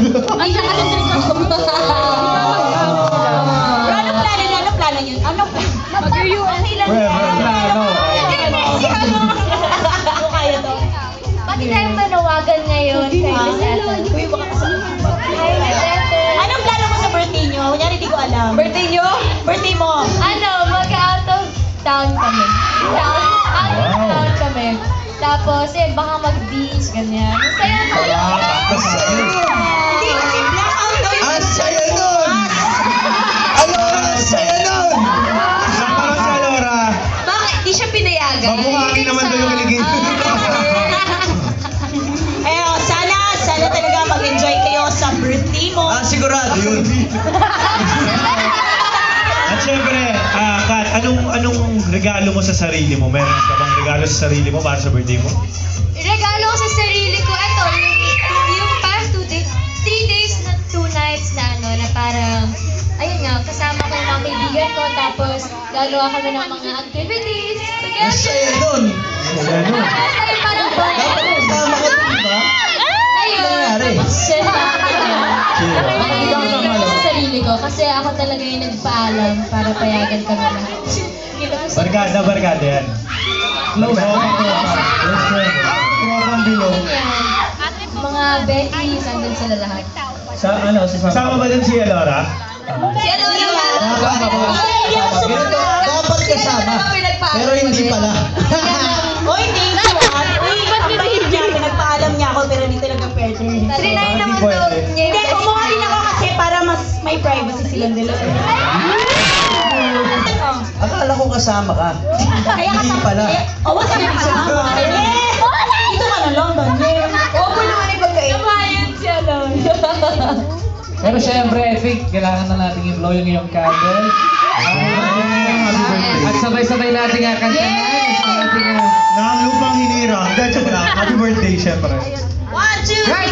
Ay, nakasundin ka. Ano plano yun? Ano plano? Mag-U.S. Plano. Ano kaya to? Pati tayo manawagan ngayon kay Miss Ethel. Uy, baka kasama. Hi, Miss Ethel. Anong plano mo sa birthday nyo? Kunyari, di ko alam. Birthday nyo? Birthday mo? Ano, mag-out of town kami. Out of town kami. Tapos, baka mag-beach, ganyan. Masaya na yun. Hindi kasi blackout daw yun. Ang saya nun! Alora, ang saya nun! Saan ka si Alora? Bakit? Di siya pinayagan. Mabuhangin naman daw yung kiligin. Sana talaga mag-enjoy kayo sa birthday mo. Sigurado yun. At syempre, Kat, anong regalo mo sa sarili mo? Meron ka bang regalo sa sarili mo para sa birthday mo? Regalo ko sa sarili ko, ito, yung past 3 days na 2 nights na na parang, ayun nga, kasama ko yung mga kaibigan ko, tapos gagawa kami ng mga activities. Ang saya nun. Ay, parang Dapat kasama ka dun, di ba? ayun, nangyari? tapos nakikita ko sa sarili ko, kasi ako talaga yung nagpaalam para payagan kami lahat. Barkada yan. Close friend. Tropang bilog. Mga Becky, sandun sila lahat. Kasama ba din si Alora? Si ano naman? Dapat kasama. Pero hindi pala. Oy, thank you. Uy, ang bait niya. Pinagpaalam niya ako pero hindi talaga pwede. Trinay naman Pwede. daw niya Hindi, kumuha din ako kasi para mas may privacy silang dalawa. Akala ko kasama ka. Kaya Hindi pala. wag ka na kasama. Ito ka na lang, Daniel. Opo naman yung pagkain. Kabayan siya lang. Pero syempre, I think kailangan na natin i-blow yung iyong candle. At sabay-sabay natin nga kantahan. Na ang lupang hinirang. Dahil joke lang. Happy birthday, syempre. 1, 2, 3.